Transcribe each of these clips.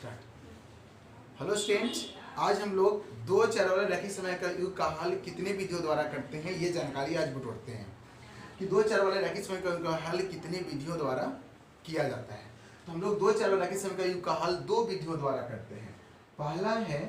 Start. Hello students, आज हम लोग दो चर वाले रैखिक समीकरण युग का हल कितने विधियों द्वारा करते हैं ये जानकारी आज बटोरते हैं कि दो चर वाले रैखिक समीकरण का हल कितने विधियों द्वारा किया जाता है। तो हम लोग दो चर वाले रैखिक समीकरण युग का हल दो विधियों द्वारा करते हैं। पहला है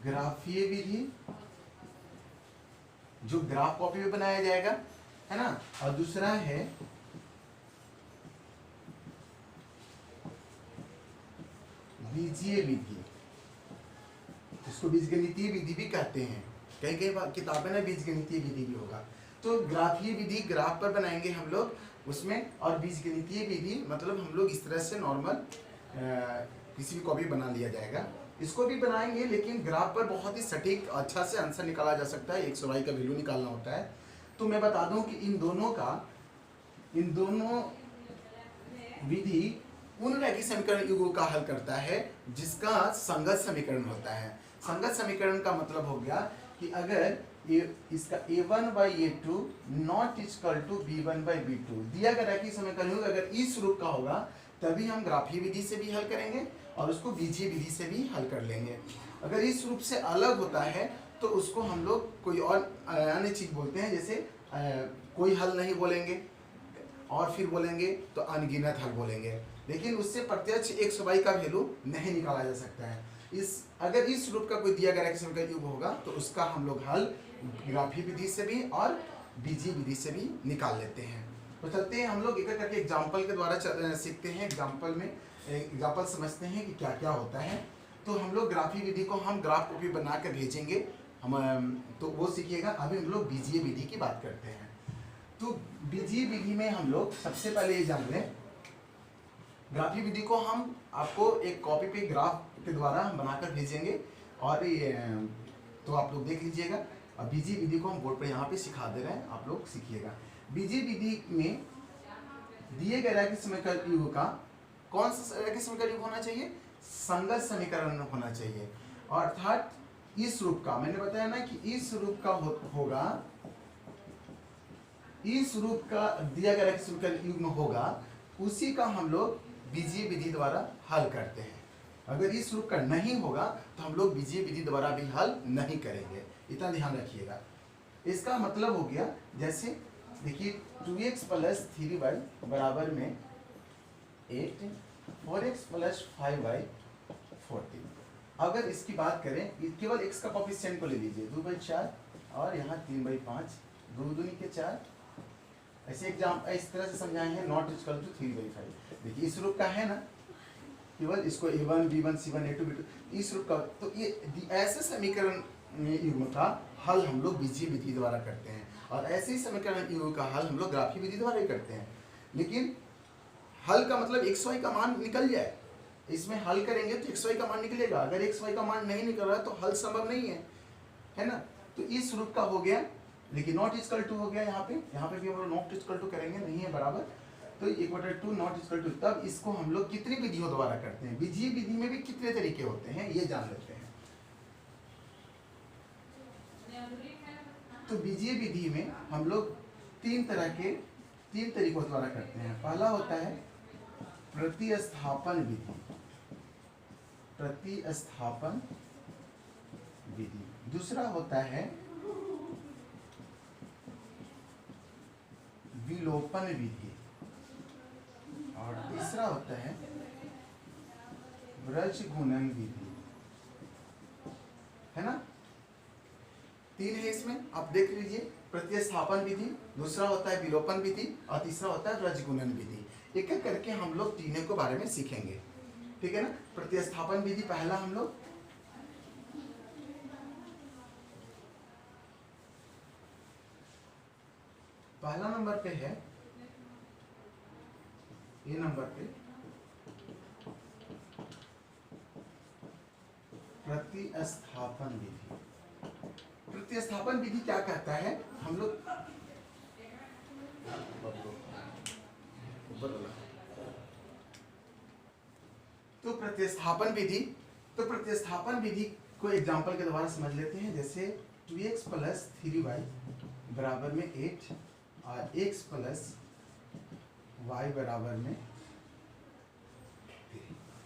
ग्राफीय विधि, जो ग्राफ कॉपी में बनाया जाएगा, है ना, और दूसरा है बीजीय विधि, इसको बीजगणितीय विधि भी कहते हैं। कई कई किताबें में बीजगणितीय विधि भी होगा। तो ग्राफीय विधि ग्राफ पर बनाएंगे हम लोग उसमें, और बीजगणितीय विधि मतलब हम लोग इस तरह से नॉर्मल किसी भी कॉपी बना लिया जाएगा, इसको भी बनाएंगे, लेकिन ग्राफ पर बहुत ही सटीक अच्छा से आंसर निकाला जा सकता है। 100y का वैल्यू निकालना होता है। तो मैं बता दूं कि इन दोनों विधि उन रैखिक समीकरण युगों का हल करता है जिसका संगत समीकरण होता है। संगत समीकरण का मतलब हो गया कि अगर इसका a1/a2 not equal to b1/b2 दिया गया रैखिक समीकरण युग अगर इस रूप का होगा तभी हम ग्राफीय विधि से भी हल करेंगे और उसको बीजीय विधि से भी हल कर लेंगे। अगर इस रूप से अलग होता है तो उसको हम लोग कोई और अन्य चीज बोलते हैं, जैसे कोई हल नहीं बोलेंगे और फिर बोलेंगे तो अनगिनत हल बोलेंगे, लेकिन उससे प्रत्यक्ष 100y का वैल्यू नहीं निकाला जा सकता है। अगर इस रूप का कोई दिया गया रैखिक समीकरण युग होगा तो उसका हम लोग हल ग्राफीय विधि से भी और बीजीय विधि से भी निकाल लेते हैं। तो चलते हैं हम लोग एक एक करके एग्जाम्पल के द्वारा सीखते हैं। एग्जाम्पल समझते हैं कि क्या क्या होता है। तो हम लोग ग्राफीय विधि को हम ग्राफ कॉपी बना कर भेजेंगे हम, तो वो सीखिएगा। अभी हम लोग बीजीय विधि की बात करते हैं। तो बीजीय विधि में हम लोग सबसे पहले ये जान लें, ग्राफीय विधि को हम आपको एक कॉपी पे ग्राफ के द्वारा हम बनाकर भेजेंगे और ये तो आप लोग देख लीजिएगा। और बीजीय विधि को हम बोर्ड पर यहाँ पे सिखा दे रहे हैं, आप लोग सीखिएगा। बीजीय विधि में दिए गए रैखिक समीकरण युग का कौन सा रैखिक समीकरण युग होना चाहिए? संगत समीकरण होना चाहिए। अर्थात इस रूप का, मैंने बताया ना कि इस रूप का होगा, इस रूप का दिया गया रैखिक समीकरण युग में होगा, उसी का हम लोग बीजीय विधि द्वारा हल करते हैं। अगर इस रूप का नहीं होगा तो हम लोग बीजीय विधि द्वारा भी हल नहीं करेंगे, इतना ध्यान रखिएगा। इसका मतलब हो गया, जैसे देखिए 2x + 3y बराबर में 8, 4x + 5y 14। अगर इसकी बात करें, केवल x का कोएफिशिएंट को ले लीजिए, 2/4 और यहाँ 3/5, 2 दूनी के 4। ऐसे इस तरह से समझाए हैं, नॉट इक्वल टू 3/5। देखिए इस रूप का है ना, केवल इसको a1 b1 c1 a2 b2 इस रूप का, तो ये ऐसे समीकरण युग्म का हल हम लोग बीजीय विधि द्वारा करते हैं और ऐसे ही समीकरण युग्म का हल हम लोग ग्राफीय विधि द्वारा ही करते हैं। लेकिन हल का मतलब xy का मान निकल जाए, इसमें हल करेंगे तो xy का मान निकलेगा। अगर xy का मान नहीं निकल रहा तो हल संभव नहीं है ना। तो इस रूप का हो गया, लेकिन नॉट इक्वल टू हो गया। यहाँ पे भी हम लोग नॉट इक्वल टू करेंगे, नहीं है बराबर, तो 1/2 नॉट इक्वल टू। तब इसको हम लोग कितनी विधियों द्वारा करते हैं? बीजीय विधि में भी कितने तरीके होते हैं ये जान लेते हैं। तो बीजीय विधि में हम लोग तीन तरीकों द्वारा करते हैं। पहला होता है प्रतिस्थापन विधि, दूसरा होता है विलोपन विधि, और तीसरा होता है व्रजगुणन विधि, है ना। 3 है इसमें, आप देख लीजिए। प्रतिस्थापन विधि, दूसरा होता है विलोपन विधि और तीसरा होता है व्रजगुणन विधि। एक एक करके हम लोग तीनों के बारे में सीखेंगे, ठीक है ना। प्रतिस्थापन विधि पहला हम लोग पहला नंबर पे है, ये नंबर पे प्रतिस्थापन विधि। प्रतिस्थापन विधि क्या कहता है? हम लोग तो प्रतिस्थापन विधि को एग्जांपल के द्वारा समझ लेते हैं। जैसे 2x + 3y बराबर में 8 और x + y बराबर में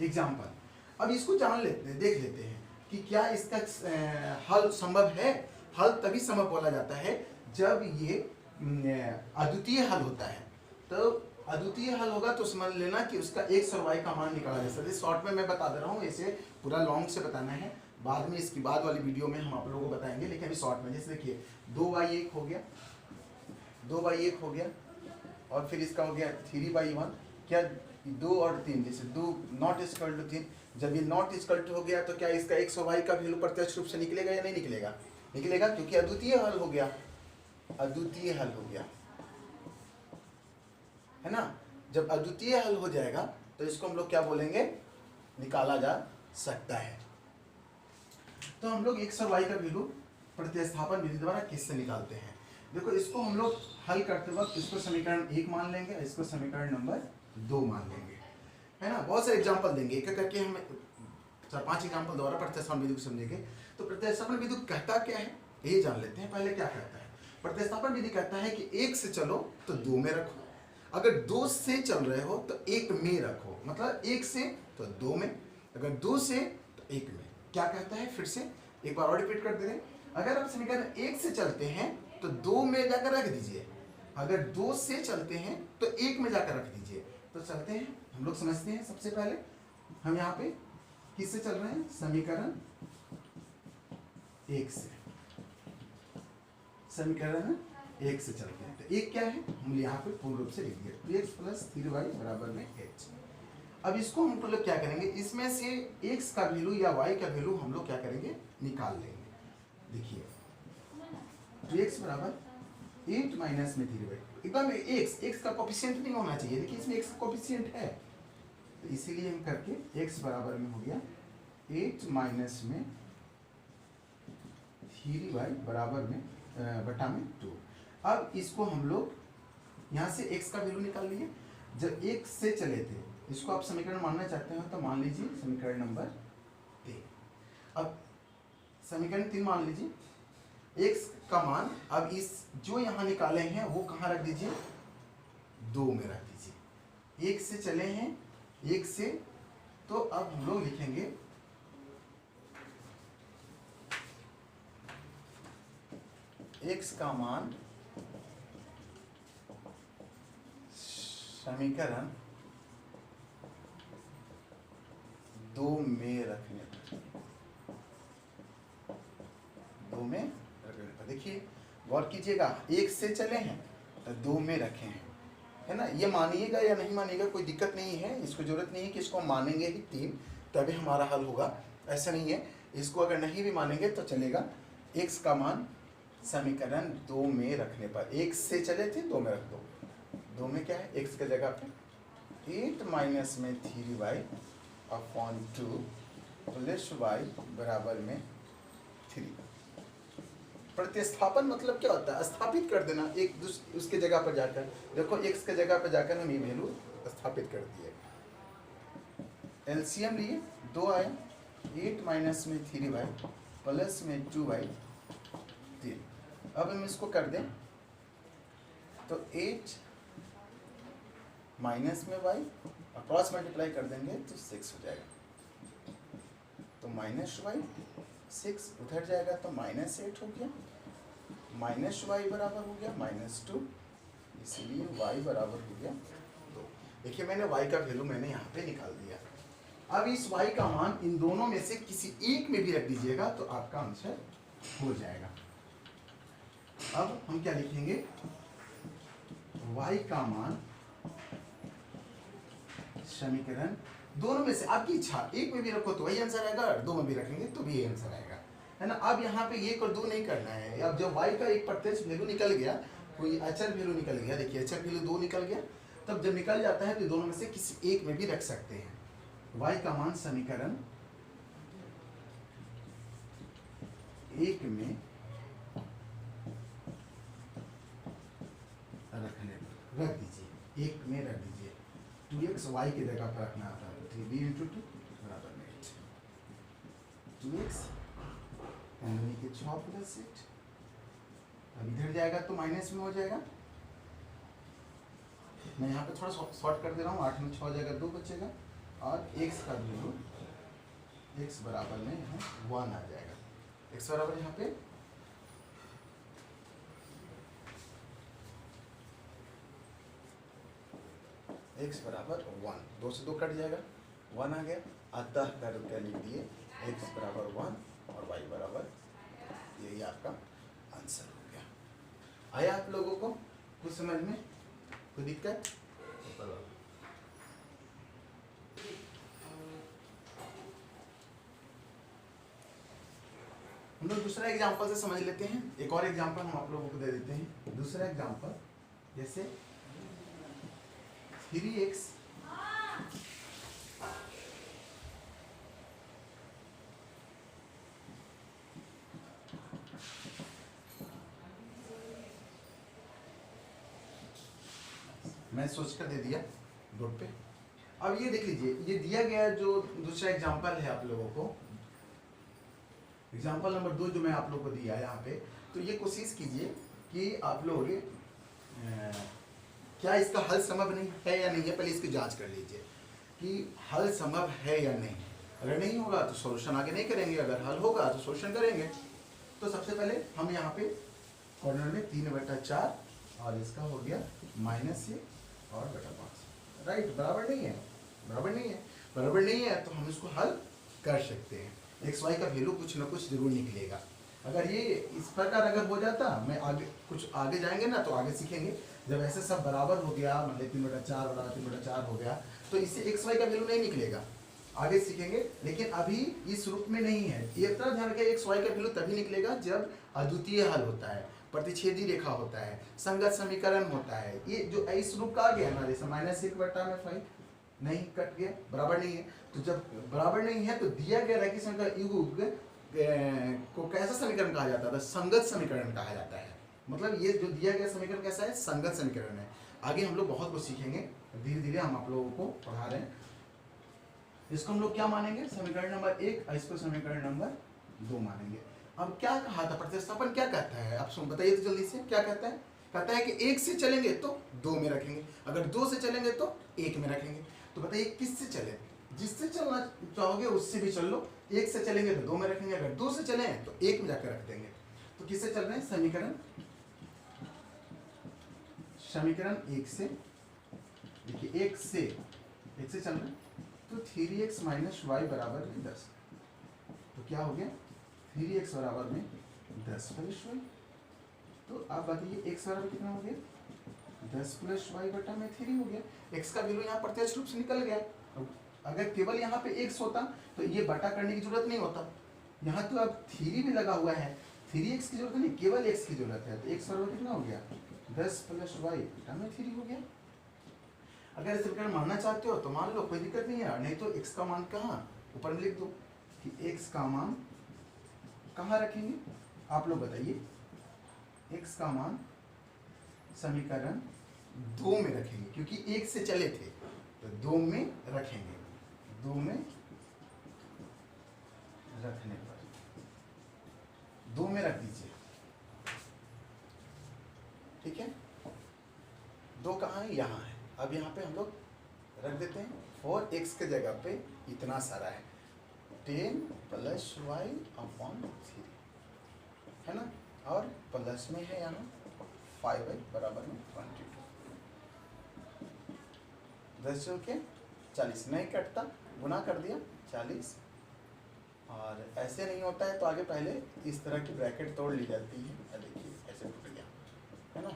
एग्जाम्पल। अब इसको जान लेते हैं, देख लेते हैं कि क्या इसका हल संभव है। हल तभी संभव बोला जाता है जब ये अद्वितीय हल होता है। तो अद्वितीय हल होगा तो समझ लेना कि उसका x और y का मान निकाला जा सकता है। शॉर्ट में मैं बता दे रहा हूँ, इसे पूरा लॉन्ग से बताना है, बाद में इसकी बाद वाली वीडियो में हम आप लोगों को बताएंगे, लेकिन अभी शॉर्ट में। जैसे देखिए 2y1 हो गया, 2y1 हो गया, और फिर इसका हो गया 3y1। क्या 2 और 3, जैसे 2 नॉट इक्वल टू 3, जब ये नॉट इक्वल टू हो गया तो क्या इसका x और y का वैल्यू प्रत्यक्ष रूप से निकलेगा या नहीं निकलेगा? निकलेगा, क्योंकि अद्वितीय हल हो गया, अद्वितीय हल हो गया, है ना। जब अद्वितीय हल हो जाएगा तो इसको हम लोग क्या बोलेंगे, निकाला जा सकता है। तो हम लोग x और y का वैल्यू प्रतिस्थापन विधि द्वारा किससे निकालते हैं? देखो, इसको हम लोग हल करते वक्त इसको समीकरण 1 मान लेंगे, इसको समीकरण नंबर 2 मान लेंगे, है ना। बहुत सारे एग्जाम्पल देंगे, एक एक करके हम 4-5 एग्जाम्पल द्वारा प्रतिस्थापन विधि को समझेंगे। तो प्रतिस्थापन विधि कहता क्या है ये जान लेते हैं। पहले क्या कहता है? प्रतिस्थापन विधि कहता है कि 1 से चलो तो 2 में रखो, अगर 2 से चल रहे हो तो 1 में रखो, मतलब 1 से तो 2 में, अगर 2 से तो 1 में। क्या कहता है, फिर से एक बार और रिपीट कर दे रहे हैं। अगर आप समीकरण 1 से चलते हैं तो 2 में जाकर रख दीजिए, अगर 2 से चलते हैं तो 1 में जाकर रख दीजिए। तो चलते हैं, हम लोग समझते हैं। सबसे पहले हम यहाँ पे किससे चल रहे हैं? समीकरण 1 से, समीकरण 1 से चलते हैं। तो 1 क्या है, हम यहाँ पे पूर्ण रूप से लिख दिया, 2x + 3y बराबर में h। अब इसको हम लोग क्या करेंगे, इसमें से x का वैल्यू या y का वैल्यू हम लोग क्या करेंगे, निकाल लेंगे। देखिए 2x बराबर 8 माइनस में 3y, एकदम x का कोफिशिएंट नहीं होना चाहिए। देखिए इसमें x का कोफिशिएंट है, तो इसीलिए हम करके x बराबर में हो गया 8 माइनस में 3y बराबर में बटा में 2। अब इसको हम लोग यहाँ से x का वैल्यू निकाल लिए। जब 1 से चले थे, इसको आप समीकरण मानना चाहते हो तो मान लीजिए समीकरण नंबर 3। अब समीकरण 3 मान लीजिए, x का मान अब इस जो यहाँ निकाले हैं वो कहाँ रख दीजिए, 2 में रख दीजिए। 1 से चले हैं, 1 से, तो अब हम लोग लिखेंगे x का मान समीकरण 2 में रखने पर, 2 में रखने पर। देखिए गौर कीजिएगा, 1 से चले हैं तो 2 में रखे हैं, है ना। ये मानिएगा या नहीं मानिएगा कोई दिक्कत नहीं है, इसको जरूरत नहीं है कि इसको मानेंगे ही 3 तभी हमारा हल होगा, ऐसा नहीं है। इसको अगर नहीं भी मानेंगे तो चलेगा। x का मान समीकरण 2 में रखने पर, 1 से चले थे 2 में रख दो। 2 में क्या है, x के जगह पे 8 माइनस में 3y अपॉन 2 प्लस y बराबर में 3। प्रतिस्थापन मतलब क्या होता है, स्थापित कर देना एक उसके जगह पर जाकर। देखो x के जगह पर जाकर हम ये वैल्यू स्थापित कर दिए। एलसीएम लिए, 2 आया, 8 माइनस में 3y प्लस में 2y 3। अब हम इसको कर दें तो 8 माइनस में y क्रॉस मल्टीप्लाई कर देंगे तो 6 हो जाएगा, तो माइनस y 6 उधर जाएगा तो -8 हो गया, माइनस y बराबर हो गया -2, इसलिए y बराबर हो गया 2। देखिए मैंने y का वैल्यू मैंने यहाँ पे निकाल दिया। अब इस y का मान इन दोनों में से किसी एक में भी रख दीजिएगा तो आपका आंसर हो जाएगा। अब हम क्या लिखेंगे, y का मान समीकरण दोनों में से, आपकी इच्छा, एक में भी रखो तो वही आंसर आएगा, 2 में भी रखेंगे तो भी यही आंसर आएगा, है ना। अब यहाँ पे 1 और 2 नहीं करना है। अब जब y का एक प्रत्यक्ष वैल्यू निकल गया, कोई अचर वैल्यू निकल गया, देखिए अचर वैल्यू 2 निकल गया, तब जब निकल जाता है तो दोनों में से किसी एक में भी रख सकते हैं। y का मान समीकरण 1 में रख दीजिए, 1 में रख दीजिए। 2x y की जगह पर रखना था, 3b × 2 बराबर में 8, 2x यानी कि 6 + 8। अब इधर जाएगा तो माइनस में हो जाएगा, मैं यहाँ पे थोड़ा शॉर्ट कर दे रहा हूँ, 8 में 6 हो जाएगा, 2 बचेगा, और x का वैल्यू x बराबर में यहाँ 1 आ जाएगा। x बराबर यहाँ पे x बराबर 1, 2 से 2 कट जाएगा, 1 आ गया। अतः क्या लिख दिए, x बराबर 1 और y बराबर, यही आपका आंसर हो गया। आया आप लोगों को कुछ समझ में, कोई दिक्कत? हम लोग दूसरा एग्जांपल से समझ लेते हैं। एक और एग्जांपल हम आप लोगों को दे देते हैं। दूसरा एग्जांपल जैसे 3x मैं सोच कर दे दिया बोर्ड पे। अब ये देख लीजिए, ये दिया गया जो दूसरा एग्जांपल है आप लोगों को, एग्जांपल नंबर 2 जो मैं आप लोगों को दिया है यहाँ पे, तो ये कोशिश कीजिए कि आप लोग क्या इसका हल संभव नहीं है या नहीं है, पहले इसकी जांच कर लीजिए कि हल संभव है या नहीं। अगर नहीं होगा तो सॉल्यूशन आगे नहीं करेंगे, अगर हल होगा तो सॉल्यूशन करेंगे। तो सबसे पहले हम यहाँ पे कॉर्नर में 3/4 और इसका हो गया -1 और बटा 5, राइट, बराबर नहीं है, बराबर नहीं है, बराबर नहीं है, तो हम इसको हल कर सकते हैं। एक्स वाई का वैल्यू कुछ ना कुछ जरूर निकलेगा। अगर ये इस प्रकार अगर हो जाता, मैं आगे कुछ आगे जाएंगे ना तो आगे सीखेंगे, जब ऐसे सब बराबर हो गया, मतलब 3/4 बराबर 3/4 हो गया, तो इससे एक्स वाई का वैल्यू नहीं निकलेगा, आगे सीखेंगे। लेकिन अभी इस रूप में नहीं है। ये इतना ध्यान रखिए, एक्स वाई का वैल्यू तभी निकलेगा जब अद्वितीय हल होता है, प्रतिच्छेदी रेखा होता है, संगत समीकरण होता है। ये जो इस रूप का आ गया ना, जैसे -1/5 नहीं कट गया, बराबर नहीं है। तो जब बराबर नहीं है तो दिया गया रैखिक समीकरण युग को कैसा समीकरण कहा जाता है? संगत समीकरण कहा जाता है। मतलब ये जो दिया गया समीकरण कैसा है? संगत समीकरण है। आगे हम लोग बहुत कुछ सीखेंगे, धीरे धीरे हम आप लोगों को पढ़ा रहे हैं। इसको हम लोग क्या मानेंगे? समीकरण नंबर 1, इसको समीकरण नंबर 2 मानेंगे। अब क्या कहा था? प्रतिस्थापन क्या कहता है? आप सुन बताइए तो जल्दी से, क्या कहता है? कहता है कि 1 से चलेंगे तो 2 में रखेंगे, अगर 2 से चलेंगे तो 1 में रखेंगे। तो बताइए किससे चले? जिससे चलना चाहोगे उससे भी चल लो। 1 से चलेंगे तो 2 में रखेंगे, अगर 2 से चले तो 1 में जाकर रख देंगे। तो किससे चल रहे हैं? समीकरण 1 से, देखिए 1 से चल रहे हैं, तो 3x - y बराबर 10। तो क्या हो गया? 3x बराबर में 10 + y। तो आप बताइए x बराबर कितना हो गया? 10 + y बटा में 3 हो गया। x का वैल्यू यहाँ प्रत्यक्ष रूप से निकल गया। अगर केवल यहाँ पे x होता तो ये बटा करने की जरूरत नहीं होता। यहाँ तो अब 3 भी लगा हुआ है, 3x की जरूरत नहीं, केवल x की जरूरत है। तो x बराबर कितना हो गया? 10 + y बटा में 3 हो गया। अगर इस समीकरण मानना चाहते हो तो मान लो, कोई दिक्कत नहीं है। नहीं तो x का मान कहाँ? ऊपर में लिख दो कि x का मान कहाँ रखेंगे? आप लोग बताइए। x का मान समीकरण 2 में रखेंगे, क्योंकि 1 से चले थे तो 2 में रखेंगे। 2 में रखने पर 2 में रख दीजिए, ठीक है। 2 कहाँ है? यहाँ है। अब यहाँ पे हम लोग रख देते हैं, और x के जगह पे इतना सारा है 10 + y/3 है ना, और प्लस में है यहाँ 5y बराबर में 22। 10 चौके 40, नहीं कटता, गुना कर दिया 40। और ऐसे नहीं होता है तो आगे पहले इस तरह की ब्रैकेट तोड़ ली जाती है। देखिए ऐसे टूट गया, है ना,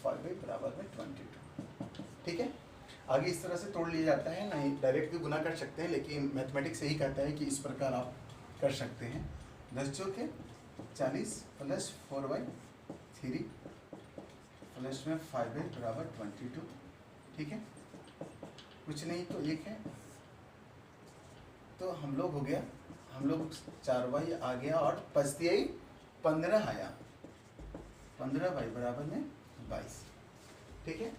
5y बराबर में 22, ठीक है। आगे इस तरह से तोड़ लिया जाता है, नहीं डायरेक्ट भी गुना कर सकते हैं, लेकिन मैथमेटिक्स यही कहता है कि इस प्रकार आप कर सकते हैं। 10 चौके 40 + 4y/3 प्लस में 5y बराबर 22, ठीक है। कुछ नहीं तो 1 है, तो हम लोग हो गया, हम लोग 4y आ गया और बचती आई 15 आया, 15y बराबर में 22, ठीक है।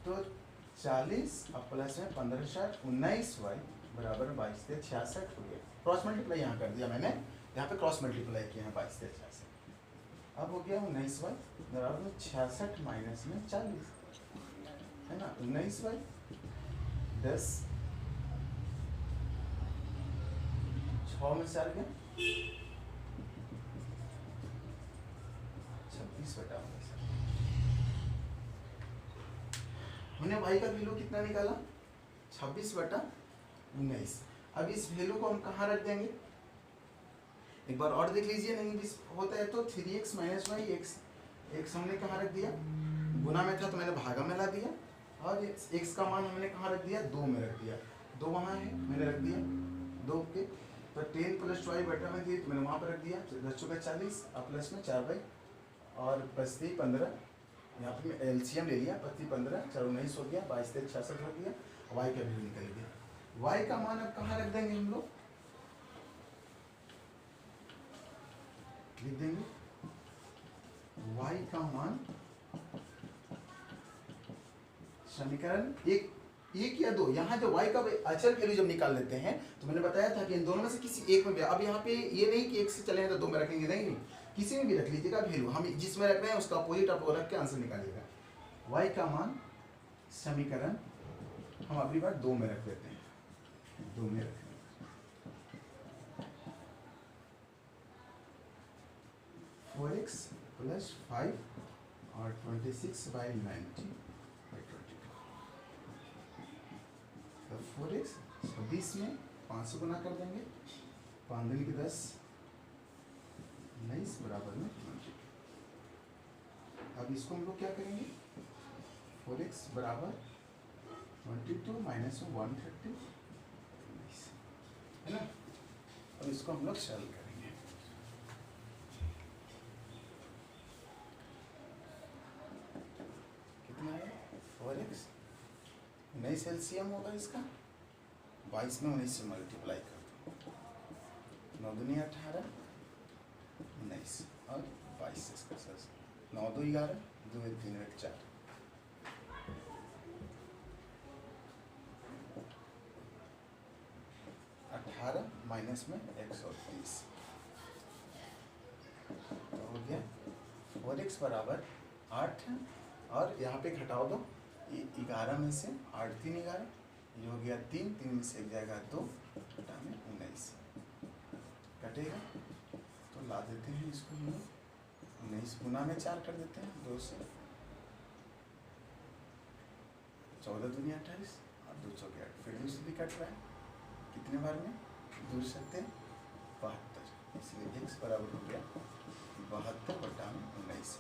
तो 40 और प्लस में 15 60 19y बराबर 22 से 66 हो गया। क्रॉस मल्टीप्लाई यहाँ कर दिया मैंने, यहाँ पे क्रॉस मल्टीप्लाई किया है 22 से 66। अब हो गया 19y बराबर में 66 माइनस में 40, है ना। 19y 10, 6 में 4 गया 26 बटा 19। हमने y का वैल्यू कितना निकाला 26 बटा 19। अब इस वैल्यू को हम कहाँ रख देंगे, एक बार और देख लीजिए, नहीं भी होता है तो 3x माइनस वाई एक्स हमने कहाँ रख दिया, गुना में था तो मैंने भागा में ला दिया, और x का मान हमने कहाँ रख दिया 2 में रख दिया, 2 वहाँ है मैंने रख दिया 2 के, तो 10 प्लस 2 बटा में दिए तो मैंने वहाँ पर रख दिया 10 चौका 40 और प्लस में 4 बाई और 25 15, यहाँ पर मैं एलसीएम ले लिया 25 15 4 19 हो गया, 22 66 हो गया, y का वैल्यू निकल गया। y का मान अब कहाँ रख देंगे हम लोग, लिख देंगे y का मान समीकरण एक या 2, यहाँ जब y का अचर वैल्यू जब निकाल लेते हैं तो मैंने बताया था कि इन दोनों में से किसी एक में भी, अब यहाँ पे ये नहीं कि एक से चले तो 2 में रखेंगे, नहीं, किसी में भी रख लीजिएगा वैल्यू, हम जिसमें रख रहे हैं उसका अपोजिट आप रख के आंसर निकालिएगा। y का मान समीकरण हम अगली बार 2 में रख देते हैं, 2 में रखेंगे। 4x प्लस 5 और 26 बाई 90 बाई 22, तो 4x 26 में 5 से गुना कर देंगे, 5 दूनी के 10 19 बराबर में 20। अब इसको हम लोग क्या करेंगे, 4x बराबर 22 माइनस 130 है ना। अब इसको हम लोग सरल करेंगे, कितना है 4x 19 एलसीएम होगा इसका, 22 में 19 से मल्टीप्लाई कर दो, 9 दूनी 18 19 और 22 से इसका सर 9 2 11 2 3 1 4, 18 माइनस में 130 तो हो गया 4x बराबर 8 और यहाँ पे घटाओ दो, 11 में से 8 3 11, ये हो गया 3 3 में से एक जाएगा 2 घटा में 19 कटेगा, तो ला देते हैं इसको हम लोग 19 गुना में 4 कर देते हैं 2 से, 14 दूनी 28 और 2 चौके 8, फिर दूसरी भी कट रहा है, कितने बार में दूर सकते हैं 72, इसलिए x बराबर हो गया 72 बटा में 19,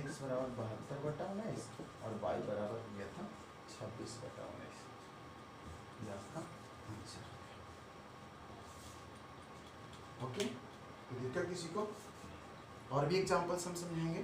x बराबर 72 बटा 19 और y बराबर हो गया था 26 बटा 19, ये आपका आंसर। ओके, तो दिक्कत किसी को और भी एग्जाम्पल्स हम समझेंगे।